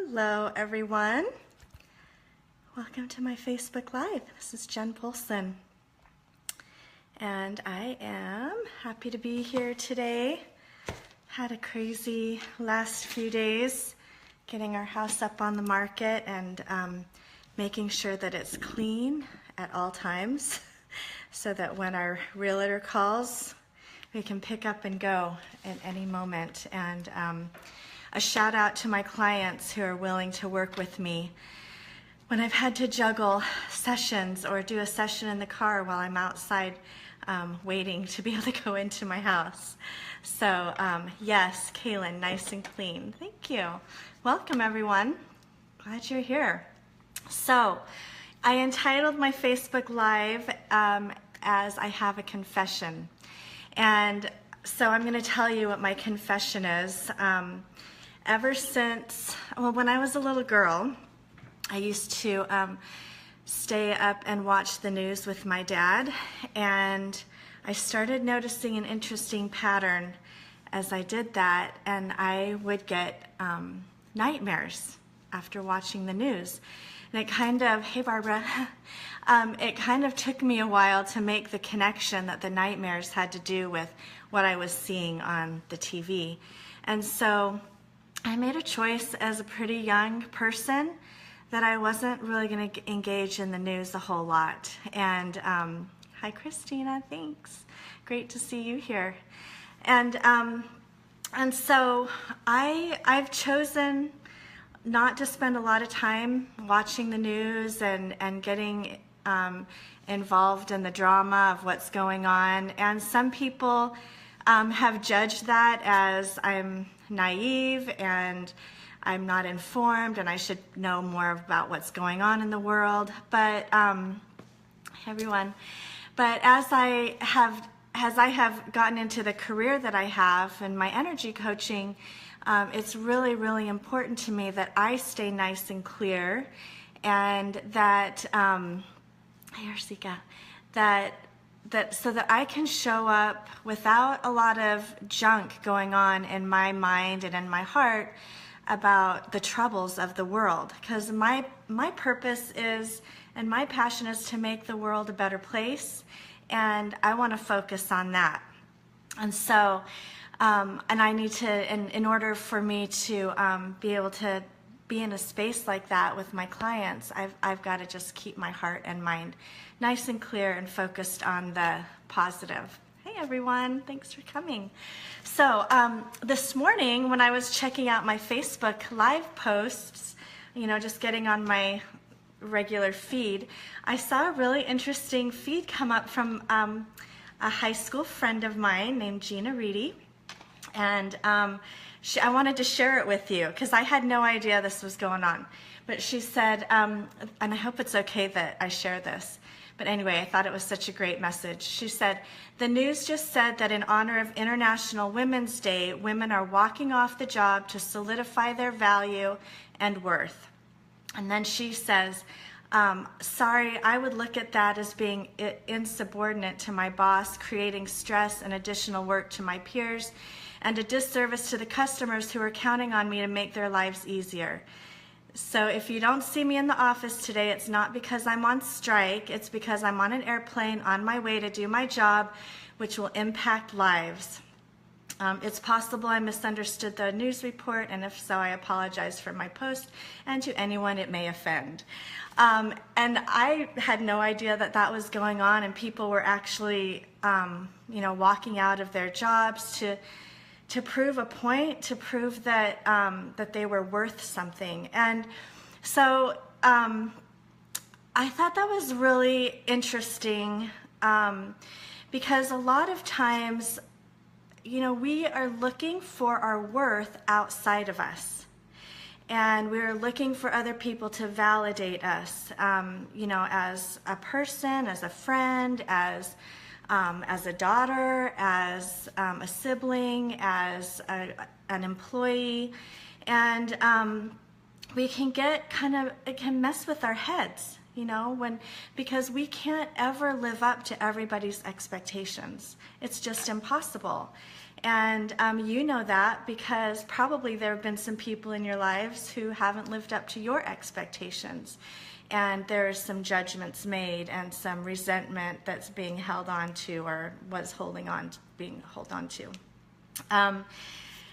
Hello everyone. Welcome to my Facebook Live. This is Jen Polson. And I am happy to be here today. Had a crazy last few days getting our house up on the market and making sure that it's clean at all times so that when our realtor calls, we can pick up and go at any moment. And a shout out to my clients who are willing to work with me when I've had to juggle sessions or do a session in the car while I'm outside waiting to be able to go into my house. So yes, Kaylin, nice and clean. Thank you. Welcome everyone. Glad you're here. So I entitled my Facebook Live as I Have a Confession. And so I'm going to tell you what my confession is. Ever since, well, when I was a little girl, I used to stay up and watch the news with my dad, and I started noticing an interesting pattern as I did that, and I would get nightmares after watching the news. And it kind of, hey Barbara, it kind of took me a while to make the connection that the nightmares had to do with what I was seeing on the TV. And so I made a choice as a pretty young person that I wasn't really going to engage in the news a whole lot. And hi Christina, thanks. Great to see you here. And so I've chosen not to spend a lot of time watching the news and getting involved in the drama of what's going on. And some people have judged that as I'm naive and I'm not informed and I should know more about what's going on in the world. But everyone, but as I have gotten into the career that I have and my energy coaching, it's really, really important to me that I stay nice and clear, and that so that I can show up without a lot of junk going on in my mind and in my heart about the troubles of the world. Because my purpose is, and my passion is to make the world a better place, and I want to focus on that. And so, and I need to, in order for me to be able to be in a space like that with my clients, I've got to just keep my heart and mind nice and clear and focused on the positive. Hey everyone, thanks for coming. So this morning when I was checking out my Facebook Live posts, you know, just getting on my regular feed, I saw a really interesting feed come up from a high school friend of mine named Gina Reedy. And I wanted to share it with you because I had no idea this was going on. But she said, and I hope it's okay that I share this, but anyway, I thought it was such a great message. She said, the news just said that in honor of International Women's Day, women are walking off the job to solidify their value and worth. And then she says, sorry, I would look at that as being insubordinate to my boss, creating stress and additional work to my peers, and a disservice to the customers who are counting on me to make their lives easier. So if you don't see me in the office today, it's not because I'm on strike, it's because I'm on an airplane on my way to do my job, which will impact lives. It's possible I misunderstood the news report, and if so, I apologize for my post, and to anyone it may offend. And I had no idea that that was going on, and people were actually, you know, walking out of their jobs to prove a point, to prove that that they were worth something. And so I thought that was really interesting because a lot of times, you know, we are looking for our worth outside of us. And we're looking for other people to validate us, you know, as a person, as a friend, as a daughter, as a sibling, as an employee. And we can get it can mess with our heads, you know, because we can't ever live up to everybody's expectations. It's just impossible. And you know that because probably there have been some people in your lives who haven't lived up to your expectations. And there's some judgments made and some resentment that's being held on to or was being held on to.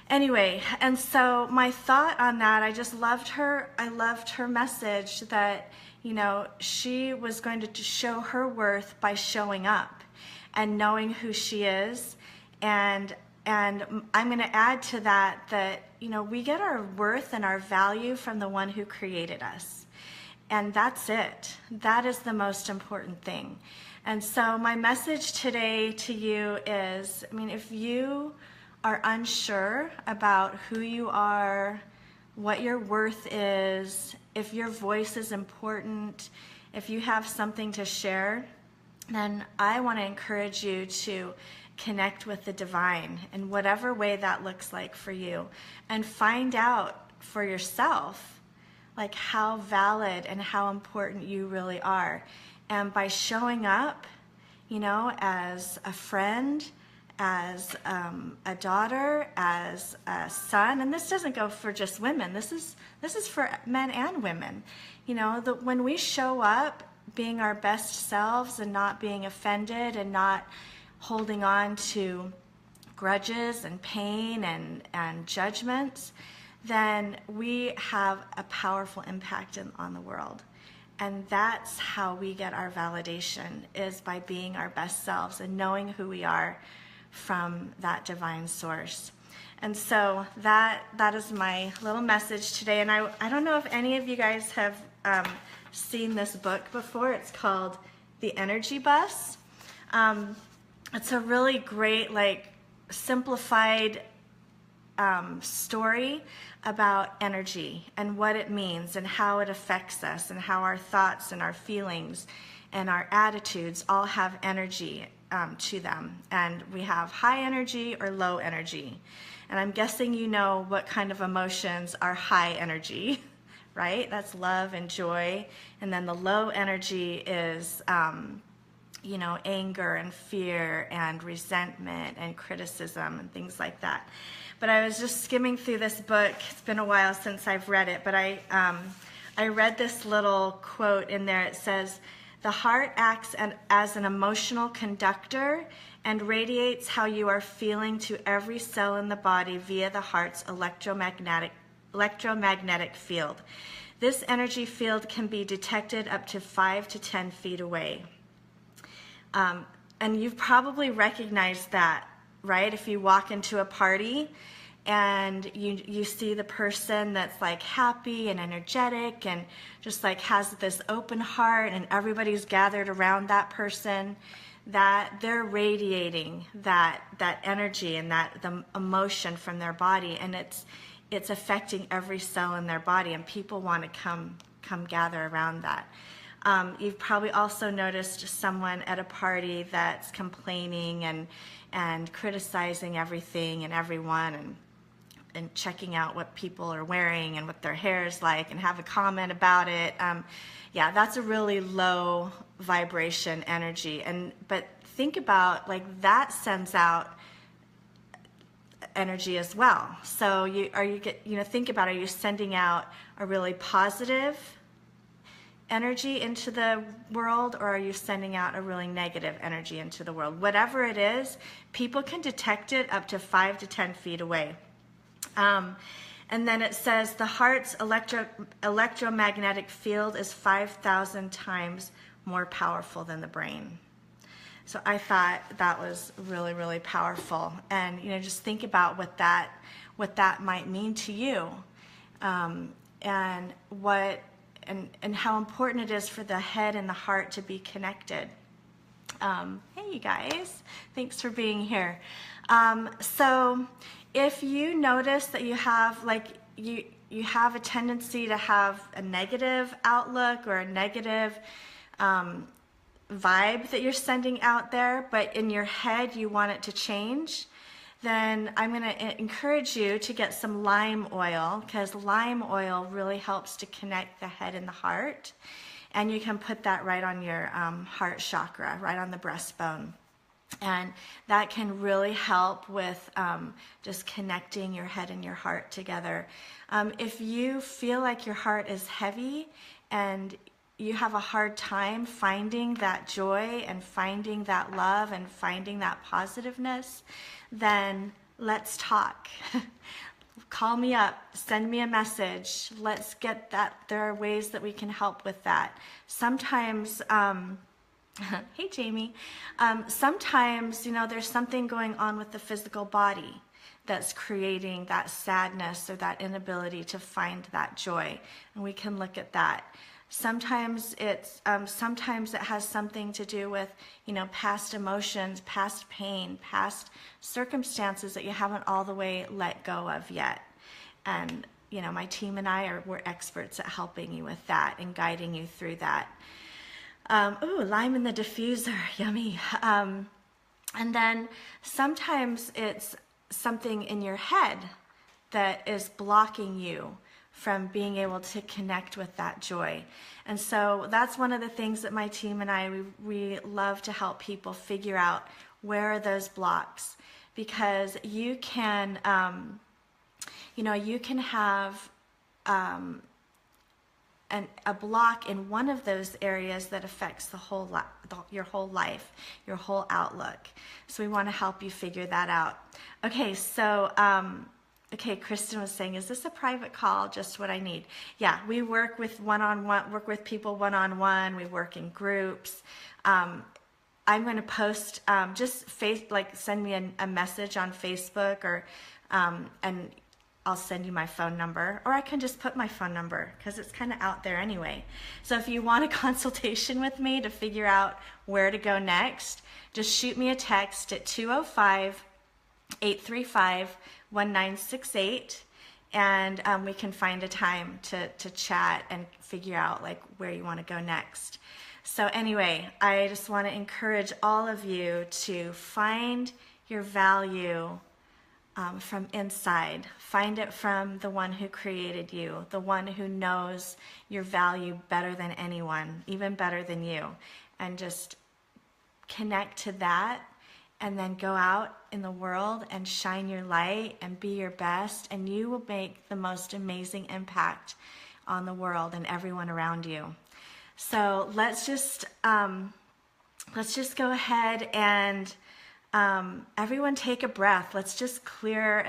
Anyway, and so my thought on that, I just loved her. I loved her message that, she was going to show her worth by showing up and knowing who she is. And I'm going to add to that, we get our worth and our value from the one who created us. And that's it. That is the most important thing. And so my message today to you is, if you are unsure about who you are, what your worth is, if your voice is important, if you have something to share, then I want to encourage you to connect with the divine in whatever way that looks like for you, and find out for yourself like how valid and how important you really are. And by showing up, as a friend, as a daughter, as a son, and this doesn't go for just women. This is for men and women. When we show up being our best selves and not being offended and not holding on to grudges and pain and judgments, then we have a powerful impact on the world. And that's how we get our validation, is by being our best selves and knowing who we are from that divine source. And so that is my little message today. And I don't know if any of you guys have seen this book before. It's called The Energy Bus. It's a really great, simplified story about energy and what it means and how it affects us and how our thoughts and our feelings and our attitudes all have energy to them. And we have high energy or low energy. And I'm guessing you know what kind of emotions are high energy, right? That's love and joy. And then the low energy is anger and fear and resentment and criticism and things like that. But I was just skimming through this book. It's been a while since I've read it, but I read this little quote in there. It says, "The heart acts as an emotional conductor and radiates how you are feeling to every cell in the body via the heart's electromagnetic field. This energy field can be detected up to 5 to 10 feet away." And you've probably recognized that, right? If you walk into a party and you see the person that's happy and energetic and just has this open heart, and everybody's gathered around that person, that they're radiating that energy and the emotion from their body, and it's affecting every cell in their body, and people want to come gather around that. You've probably also noticed someone at a party that's complaining and criticizing everything and everyone and checking out what people are wearing and what their hair is like and have a comment about it. Yeah, that's a really low vibration energy. But think about that sends out energy as well. So think about, are you sending out a really positive energy into the world, or are you sending out a really negative energy into the world? Whatever it is, people can detect it up to 5 to 10 feet away. And then it says the heart's electromagnetic field is 5,000 times more powerful than the brain. So I thought that was really, really powerful. And just think about what that might mean to you, and how important it is for the head and the heart to be connected. Hey, you guys, thanks for being here. So if you notice that you have you have a tendency to have a negative outlook or a negative vibe that you're sending out there, but in your head you want it to change, then I'm going to encourage you to get some lime oil, because lime oil really helps to connect the head and the heart. And you can put that right on your heart chakra, right on the breastbone. And that can really help with just connecting your head and your heart together. If you feel like your heart is heavy and you have a hard time finding that joy and finding that love and finding that positiveness, then let's talk. Call me up, send me a message. Let's get that. There are ways that we can help with that. Sometimes, hey Jamie, sometimes, there's something going on with the physical body that's creating that sadness or that inability to find that joy. And we can look at that. Sometimes it has something to do with, past emotions, past pain, past circumstances that you haven't all the way let go of yet. And, my team and we're experts at helping you with that and guiding you through that. Lime in the diffuser, yummy. And then sometimes it's something in your head that is blocking you from being able to connect with that joy. And so that's one of the things that my team and we love to help people figure out, where are those blocks? Because you can, you can have a block in one of those areas that affects your whole life, your whole outlook. So we want to help you figure that out. Okay, so Kristen was saying, is this a private call? Just what I need. Yeah, we work with people one-on-one. We work in groups. I'm going to post, send me a message on Facebook and I'll send you my phone number, or I can just put my phone number because it's kind of out there anyway. So if you want a consultation with me to figure out where to go next, just shoot me a text at 205-835-1968, and we can find a time to chat and figure out where you want to go next. So anyway, I just want to encourage all of you to find your value from inside. Find it from the one who created you, the one who knows your value better than anyone, even better than you. And just connect to that, and then go out in the world and shine your light and be your best, and you will make the most amazing impact on the world and everyone around you. So let's just go ahead and everyone take a breath. Let's just clear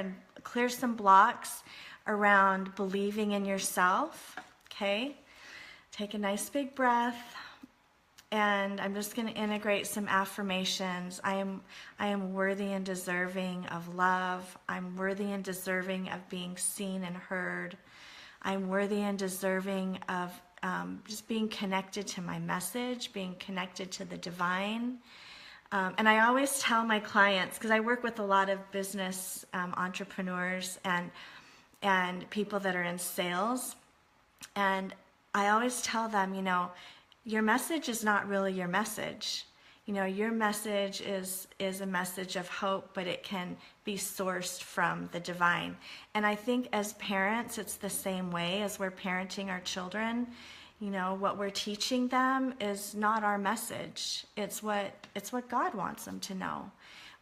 some blocks around believing in yourself. Okay, take a nice big breath, and I'm just going to integrate some affirmations. I am worthy and deserving of love. I'm worthy and deserving of being seen and heard. I'm worthy and deserving of just being connected to my message, being connected to the divine. And I always tell my clients, because I work with a lot of business entrepreneurs and people that are in sales, and I always tell them, your message is not really your message. Your message is a message of hope, but it can be sourced from the divine. And I think as parents, it's the same way as we're parenting our children. What we're teaching them is not our message. It's what God wants them to know.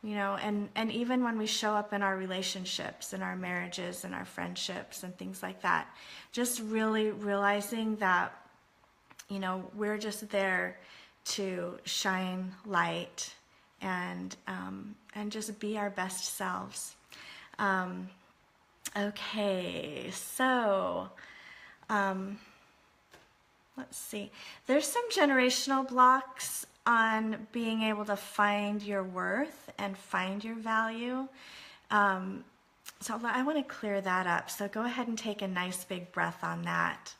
And even when we show up in our relationships, in our marriages, and our friendships and things like that, just really realizing that, we're just there to shine light and just be our best selves. Okay, so let's see. There's some generational blocks on being able to find your worth and find your value. So I want to clear that up. So go ahead and take a nice big breath on that.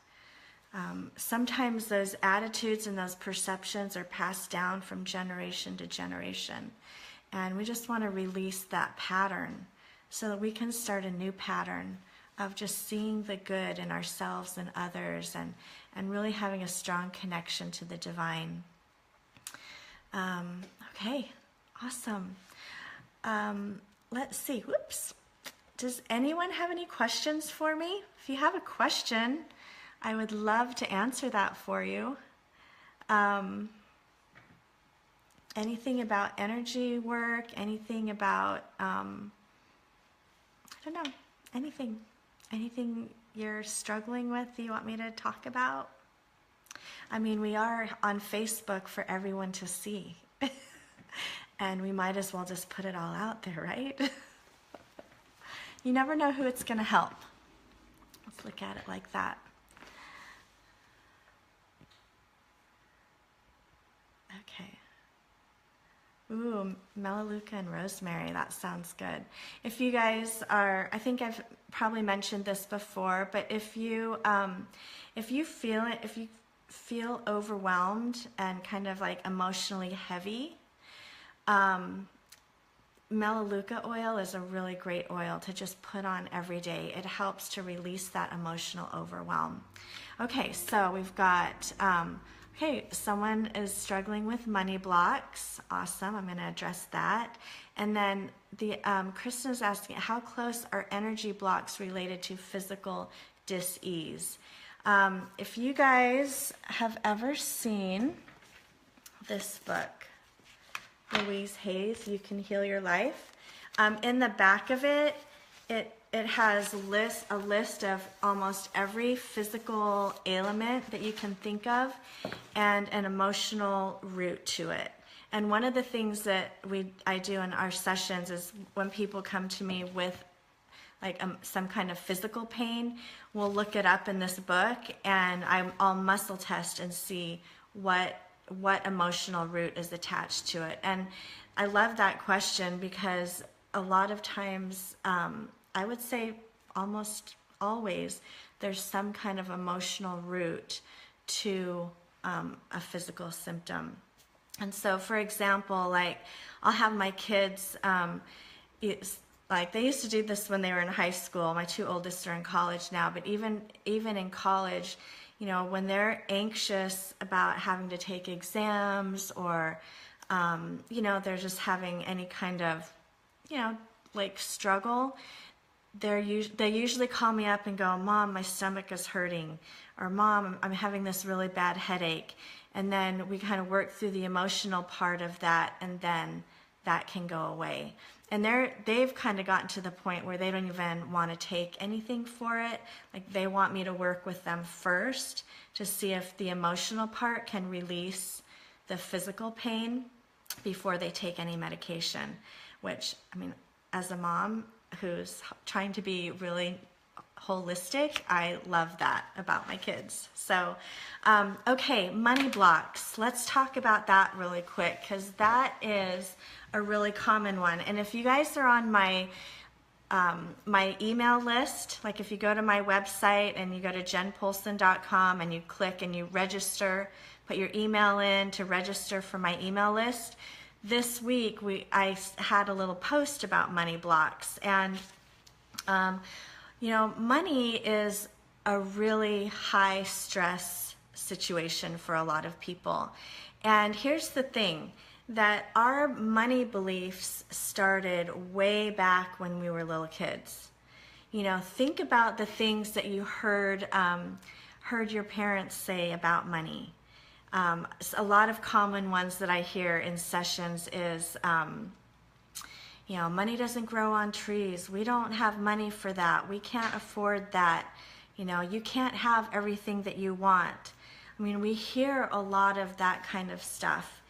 Sometimes those attitudes and those perceptions are passed down from generation to generation. And we just want to release that pattern so that we can start a new pattern of just seeing the good in ourselves and others, and really having a strong connection to the divine. Okay, awesome. Let's see. Whoops. Does anyone have any questions for me? If you have a question, I would love to answer that for you. anything about energy work, anything about, I don't know, anything you're struggling with that you want me to talk about? I mean, we are on Facebook for everyone to see. And we might as well just put it all out there, right? You never know who it's going to help. Let's look at it like that. Okay. Ooh, Melaleuca and rosemary, that sounds good. If you guys are, I think I've probably mentioned this before, but if you feel overwhelmed and kind of like emotionally heavy, Melaleuca oil is a really great oil to just put on every day. It helps to release that emotional overwhelm. Okay, so we've got, okay, someone is struggling with money blocks. Awesome, I'm going to address that. And then Kristen is asking, how close are energy blocks related to physical dis-ease? If you guys have ever seen this book, Louise Hay's You Can Heal Your Life, in the back of it, it has a list of almost every physical ailment that you can think of and an emotional root to it. And one of the things that I do in our sessions is when people come to me with like some kind of physical pain, we'll look it up in this book, and I'll muscle test and see what emotional root is attached to it. And I love that question because a lot of times, I would say almost always, there's some kind of emotional root to a physical symptom. And so, for example, like I'll have my kids, like they used to do this when they were in high school. My two oldest are in college now, but even in college, you know, when they're anxious about having to take exams or, you know, they're just having any kind of, you know, like struggle, they usually call me up and go, Mom, my stomach is hurting, or Mom, I'm having this really bad headache. And then we kind of work through the emotional part of that, and then that can go away. And they've kind of gotten to the point where they don't even want to take anything for it. Like they want me to work with them first to see if the emotional part can release the physical pain before they take any medication. Which, I mean, as a mom who's trying to be really holistic, I love that about my kids. So, okay, money blocks. Let's talk about that really quick because that is a really common one. And if you guys are on my email list, like if you go to my website and you go to jenpolson.com and you click and you register, put your email in to register for my email list. This week I had a little post about money blocks, and you know, money is a really high stress situation for a lot of people. And here's the thing, that our money beliefs started way back when we were little kids. You know, think about the things that you heard your parents say about money. A lot of common ones that I hear in sessions is, you know, money doesn't grow on trees. We don't have money for that. We can't afford that. You know, you can't have everything that you want. I mean, we hear a lot of that kind of stuff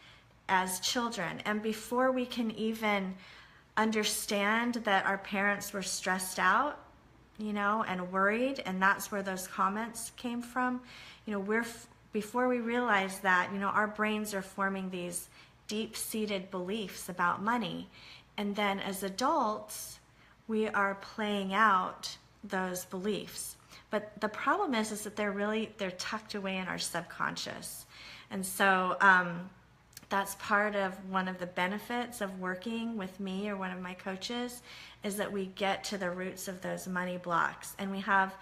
as children. And before we can even understand that our parents were stressed out, you know, and worried, and that's where those comments came from, you know, before we realize that, you know, our brains are forming these deep-seated beliefs about money. And then as adults, we are playing out those beliefs. But the problem is that they're tucked away in our subconscious. And so that's part of one of the benefits of working with me or one of my coaches, is that we get to the roots of those money blocks. And we have,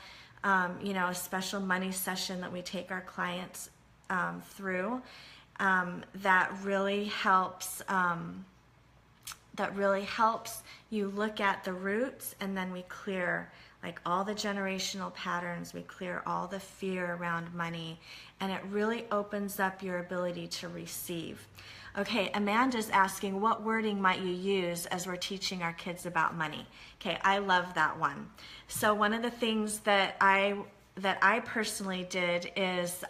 you know, a special money session that we take our clients through that really helps you look at the roots, and then we clear like all the generational patterns, we clear all the fear around money, and it really opens up your ability to receive. Okay, Amanda's asking, what wording might you use as we're teaching our kids about money? Okay, I love that one. So one of the things that I personally did is,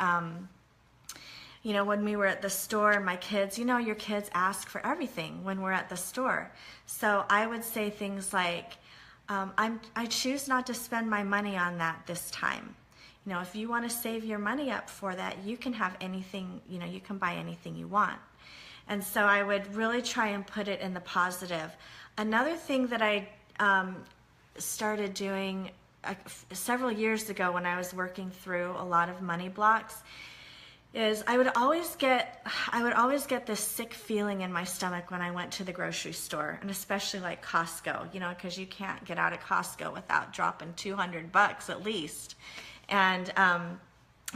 when we were at the store, my kids, your kids ask for everything when we're at the store. So I would say things like, I choose not to spend my money on that this time. If you want to save your money up for that, you can have anything, you can buy anything you want. And so I would really try and put it in the positive. Another thing that I started doing several years ago when I was working through a lot of money blocks is I would always get this sick feeling in my stomach when I went to the grocery store, and especially like Costco, because you can't get out of Costco without dropping $200 at least. And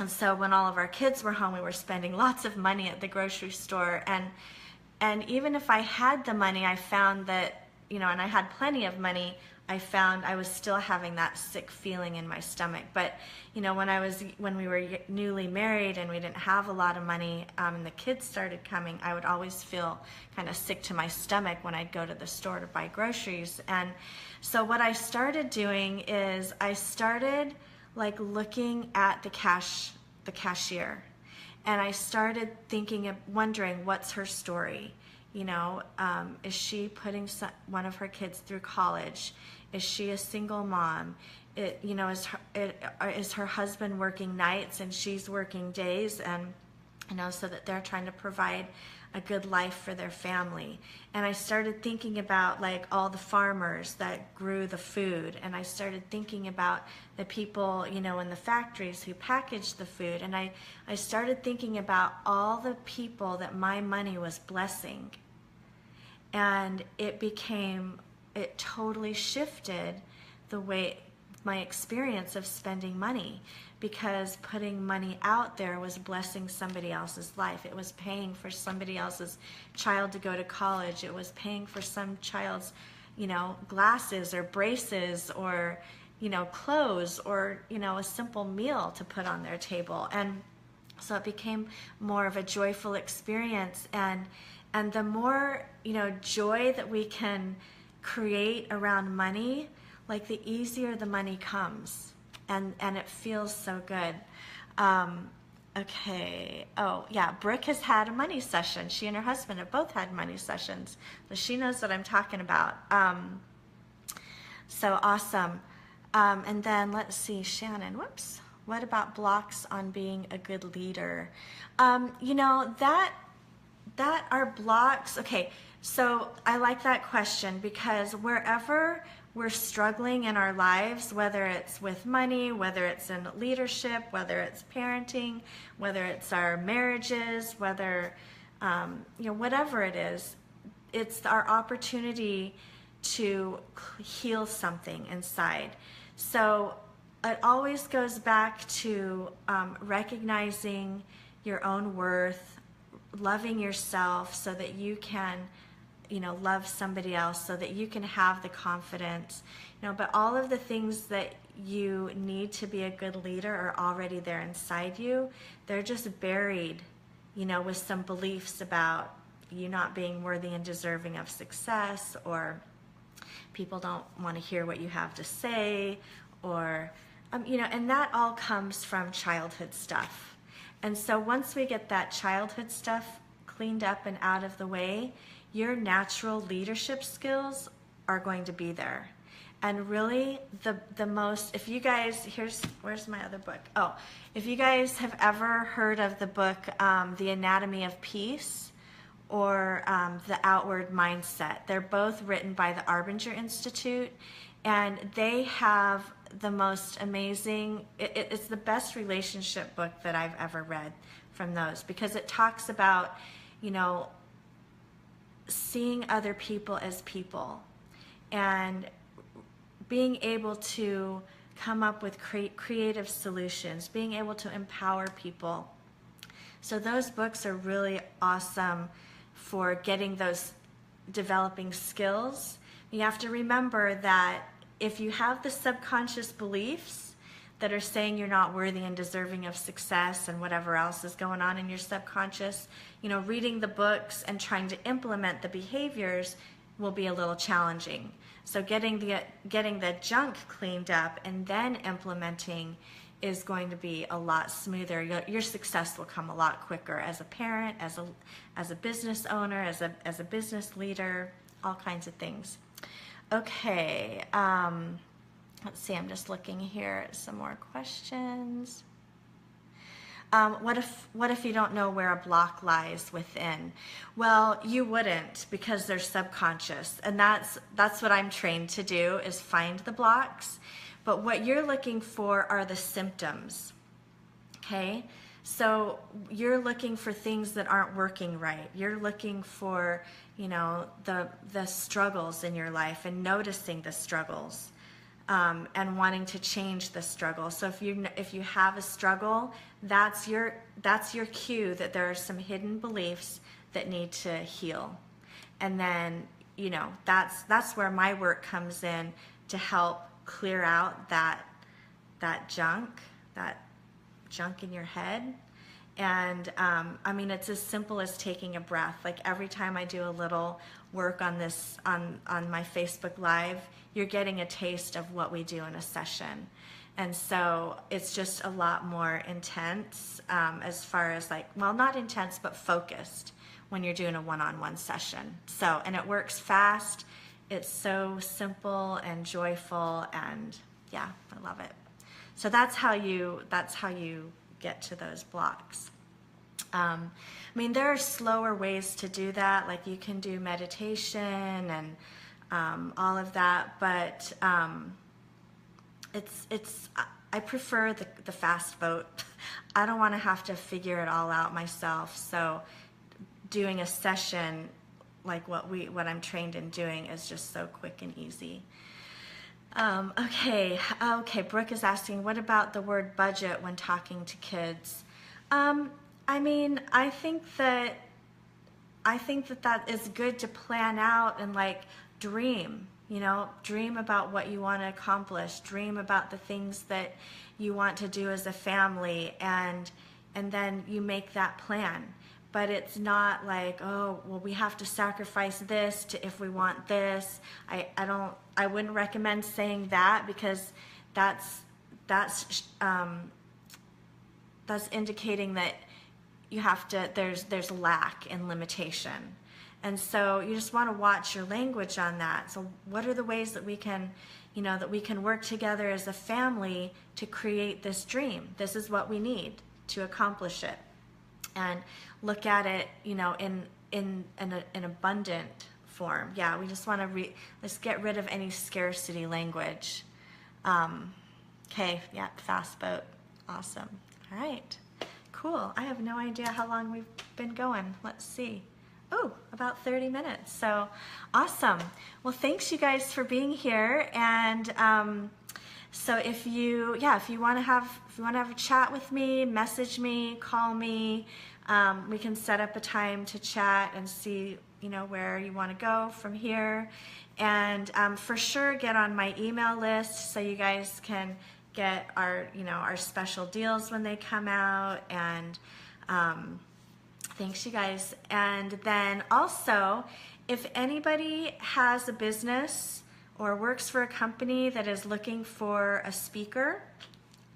so when all of our kids were home, we were spending lots of money at the grocery store. And even if I had the money, I found that, and I had plenty of money, I found I was still having that sick feeling in my stomach. But, when we were newly married and we didn't have a lot of money, and the kids started coming, I would always feel kind of sick to my stomach when I'd go to the store to buy groceries. And so what I started doing is I started looking at the cashier, and I started wondering, what's her story? Is she putting one of her kids through college? Is she a single mom? Is her husband working nights and she's working days, and so that they're trying to provide a good life for their family. And I started thinking about all the farmers that grew the food, and I started thinking about the people in the factories who packaged the food, and I started thinking about all the people that my money was blessing. And it totally shifted the way my experience of spending money, because putting money out there was blessing somebody else's life. It was paying for somebody else's child to go to college. It was paying for some child's, glasses or braces or, clothes or, a simple meal to put on their table. And so it became more of a joyful experience. And the more, joy that we can create around money, the easier the money comes, and it feels so good. Okay. Oh yeah, Brooke has had a money session. She and her husband have both had money sessions, so she knows what I'm talking about. So awesome. And then let's see, Shannon, whoops. What about blocks on being a good leader? That are blocks. Okay, so I like that question, because wherever we're struggling in our lives, whether it's with money, whether it's in leadership, whether it's parenting, whether it's our marriages, whether, whatever it is, it's our opportunity to heal something inside. So it always goes back to recognizing your own worth, loving yourself so that you can love somebody else, so that you can have the confidence, but all of the things that you need to be a good leader are already there inside you. They're just buried, with some beliefs about you not being worthy and deserving of success, or people don't want to hear what you have to say, or, and that all comes from childhood stuff. And so once we get that childhood stuff cleaned up and out of the way, your natural leadership skills are going to be there. And really the most, if you guys, where's my other book? Oh, if you guys have ever heard of the book, The Anatomy of Peace, or The Outward Mindset, they're both written by the Arbinger Institute, and they have the most amazing, it's the best relationship book that I've ever read from those, because it talks about, seeing other people as people and being able to come up with creative solutions, being able to empower people. So those books are really awesome for getting those developing skills. You have to remember that if you have the subconscious beliefs, that are saying you're not worthy and deserving of success and whatever else is going on in your subconscious, you know, reading the books and trying to implement the behaviors will be a little challenging. So getting the junk cleaned up and then implementing is going to be a lot smoother. Your success will come a lot quicker as a parent, as a business owner, as a business leader, all kinds of things. Okay, let's see, I'm just looking here at some more questions. What if you don't know where a block lies within? Well, you wouldn't, because they're subconscious, and that's what I'm trained to do, is find the blocks. But what you're looking for are the symptoms. Okay? So you're looking for things that aren't working right. You're looking for, you know, the struggles in your life and noticing the struggles. And wanting to change the struggle. So if you have a struggle, that's your cue that there are some hidden beliefs that need to heal. And then, you know, that's where my work comes in, to help clear out that junk in your head. And I mean, it's as simple as taking a breath. Like every time I do a little work on this on my Facebook Live, you're getting a taste of what we do in a session. And so it's just a lot more intense, as far as like, well, not intense, but focused when you're doing a one-on-one session. So, and it works fast. It's so simple and joyful, and yeah, I love it. So that's how you get to those blocks. I mean, there are slower ways to do that, like you can do meditation and all of that, but I prefer the fast vote. I don't want to have to figure it all out myself. So doing a session like what I'm trained in doing is just so quick and easy. Okay, Brooke is asking, what about the word budget when talking to kids? I mean, I think that is good to plan out and like dream, you know, dream about what you want to accomplish, dream about the things that you want to do as a family, and then you make that plan. But it's not like, oh, well, we have to sacrifice this if we want this. I wouldn't recommend saying that, because that's indicating that you have to, there's lack and limitation. And so you just want to watch your language on that. So what are the ways that we can, you know, that we can work together as a family to create this dream? This is what we need to accomplish it. And look at it, you know, in an abundant form. Yeah, we just want to let's get rid of any scarcity language. Okay, yeah, fast boat. Awesome. All right, cool. I have no idea how long we've been going. Let's see. Oh, about 30 minutes. So awesome. Well, thanks you guys for being here. And so if you want to have a chat with me, message me, call me. We can set up a time to chat and see, you know, where you want to go from here. And for sure, get on my email list so you guys can get our special deals when they come out. And thanks, you guys. And then also, if anybody has a business or works for a company that is looking for a speaker,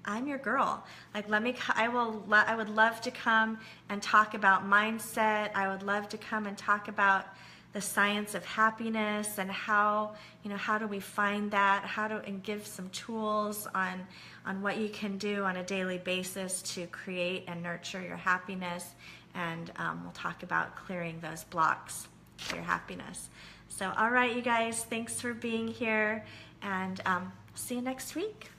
I'm your girl. Like, I would love to come and talk about mindset. I would love to come and talk about the science of happiness and how do we find that, and give some tools on what you can do on a daily basis to create and nurture your happiness. And we'll talk about clearing those blocks for your happiness. So, all right, you guys, thanks for being here, and see you next week.